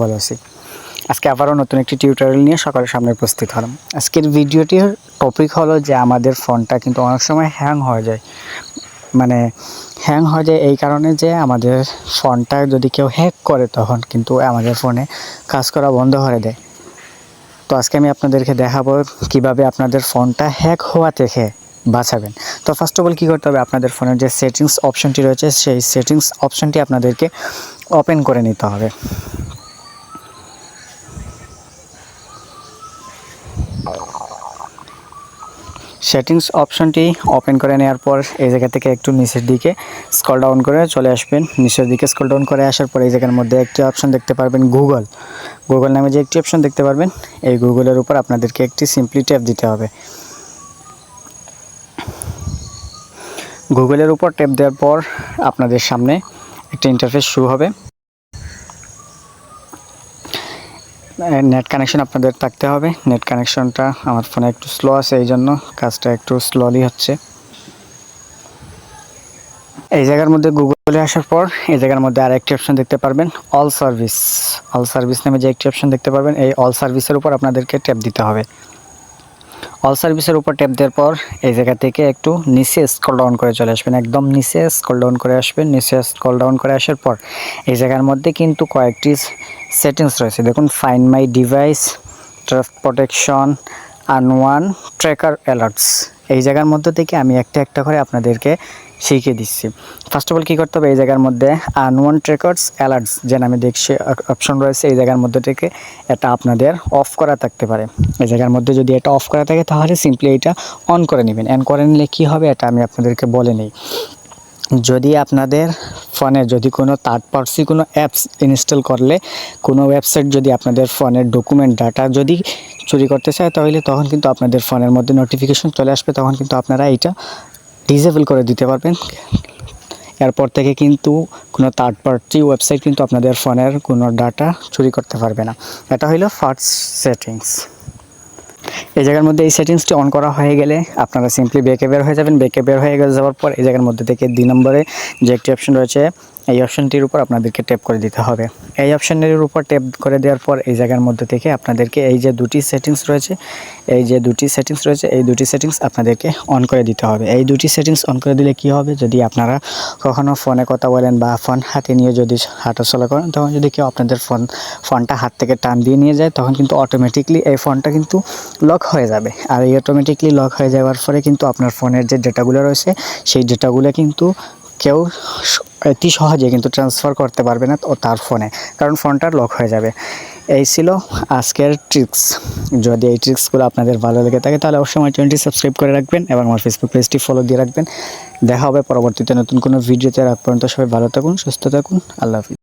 ভালো আছি। আজকে আবারও নতুন একটি টিউটোরিয়াল নিয়ে সকালের সামনে উপস্থিত হলাম। আজকের ভিডিওটির টপিক হলো যে আমাদের ফোনটা কিন্তু অনেক সময় হ্যাং হয়ে যায়। হ্যাং হয়ে যায় এই কারণে যে আমাদের ফোনটা যদি কেউ হ্যাক করে তখন কিন্তু আমাদের ফোনে কাজ করা বন্ধ করে দেয়। তো আজকে আমি আপনাদেরকে দেখাবো কিভাবে আপনাদের ফোনটা হ্যাক হওয়া থেকে বাঁচাবেন। তো ফার্স্ট অফ অল কী করতে হবে, আপনাদের ফোনের যে সেটিংস অপশনটি রয়েছে সেই সেটিংস অপশনটি আপনাদেরকে ওপেন করে নিতে হবে। সেটিংস অপশনটি ওপেন করে নেওয়ার পর এই জায়গা থেকে একটু নিচের দিকে স্ক্রল ডাউন করে চলে আসবেন। নিচের দিকে স্ক্রল ডাউন করে আসার পর এই জায়গার মধ্যে একটি অপশন দেখতে পারবেন গুগল নামে যে একটি অপশন দেখতে পারবেন, এই গুগলের উপর আপনাদেরকে একটি সিম্পলি ট্যাপ দিতে হবে। গুগলের উপর ট্যাপ দেওয়ার পর আপনাদের সামনে একটা ইন্টারফেস শুরু হবে। নেট কানেকশন আপনাদের থাকতে হবে। নেট কানেকশনটা আমার ফোনে একটু স্লো আছে, এই জন্য কাজটা একটু স্লোলি হচ্ছে। এই জায়গার মধ্যে গুগলে আসার পর এই জায়গার মধ্যে আরেকটি অপশন দেখতে পারবেন অল সার্ভিস নামে যে একটি অপশন দেখতে পারবেন, এই অল সার্ভিসের উপর আপনাদেরকে ট্যাপ দিতে হবে। অল সার্ভিসের উপর ট্যাপ দেওয়ার পর এই জায়গা থেকে একটু নিচে স্ক্রল ডাউন করে চলে আসবেন, একদম নিচে স্ক্রল ডাউন করে আসবেন। নিচে স্ক্রল ডাউন করে আসার পর এই জায়গার মধ্যে কিন্তু কয়েকটি সেটিংস রয়েছে, দেখুন find my device, traffic protection, unwanted tracker alerts. এই জায়গার মধ্যে থেকে আমি একটা একটা করে আপনাদেরকে শিখিয়ে দিচ্ছি। ফার্স্ট অফ অল কী করতে হবে, এই জায়গার মধ্যে আনওয়ান ট্র্যাকার্স অ্যালার্টস যে নামে দেখছি অপশন রয়েছে, এই জায়গার মধ্যে থেকে এটা আপনাদের অফ করা থাকতে পারে। এই জায়গার মধ্যে যদি এটা অফ করা থাকে তাহলে সিম্পলি এটা অন করে নেবেন। অন করে নিলে কী হবে এটা আমি আপনাদেরকে বলে নিই। যদি আপনাদের ফোনে যদি কোনো থার্ড পার্টি কোনো অ্যাপস ইনস্টল করলে, কোনো ওয়েবসাইট যদি আপনাদের ফোনের ডকুমেন্ট ডাটা যদি চুরি করতে চায় তাহলে তখন কিন্তু আপনাদের ফোনের মধ্যে নোটিফিকেশন চলে আসবে, তখন কিন্তু আপনারা এটা ডিসেবল করে দিতে পারবেন। এরপর থেকে কিন্তু কোনো থার্ড পার্টি ওয়েবসাইট কিন্তু আপনাদের ফোনের কোনো ডাটা চুরি করতে পারবে না। এটা হলো ফার্স্ট সেটিংস। এই জায়গার মধ্যে এই সেটিংসটি অন করা হয়ে গেলে আপনারা সিম্পলি ব্যাকে বের হয়ে যাবেন। ব্যাকে বের হয়ে যাওয়ার পর এই জায়গার মধ্যে থেকে 2 নম্বরে যে একটি অপশন রয়েছে এই অপশনটির উপর আপনাদেরকে ট্যাপ করে দিতে হবে। এই অপশনের উপর ট্যাপ করে দেওয়ার পর এই জায়গার মধ্যে থেকে আপনাদেরকে এই যে দুটি সেটিংস রয়েছে এই দুটি সেটিংস আপনাদেরকে অন করে দিতে হবে। এই দুটি সেটিংস অন করে দিলে কি হবে, যদি আপনারা কখনো ফোনে কথা বলেন বা ফোন হাতে নিয়ে যদি হাঁটাচলা করেন, তখন যদি কেউ আপনাদের ফোনটা হাত থেকে টান দিয়ে নিয়ে যায় তখন কিন্তু অটোমেটিকলি এই ফোনটা কিন্তু লক হয়ে যাবে। আর এই অটোমেটিকলি লক হয়ে যাওয়ার পরে কিন্তু আপনার ফোনের যে ডেটাগুলো রয়েছে সেই ডেটাগুলো কিন্তু কেউ অতি সহজে কিন্তু ট্রান্সফার করতে পারবে না তার ফোনে, কারণ ফোনটা লক হয়ে যাবে। এই ছিল আজকের ট্রিক্স। যদি এই ট্রিক্সগুলো আপনাদের ভালো লেগে থাকে তাহলে অবশ্যই আমার চ্যানেলটি সাবস্ক্রাইব করে রাখবেন এবং আমার ফেসবুক পেজটি ফলো দিয়ে রাখবেন। দেখা হবে পরবর্তীতে নতুন কোনো ভিডিওতে। রাত পর্যন্ত সবাই ভালো থাকুন, সুস্থ থাকুন। আল্লাহ হাফিজ।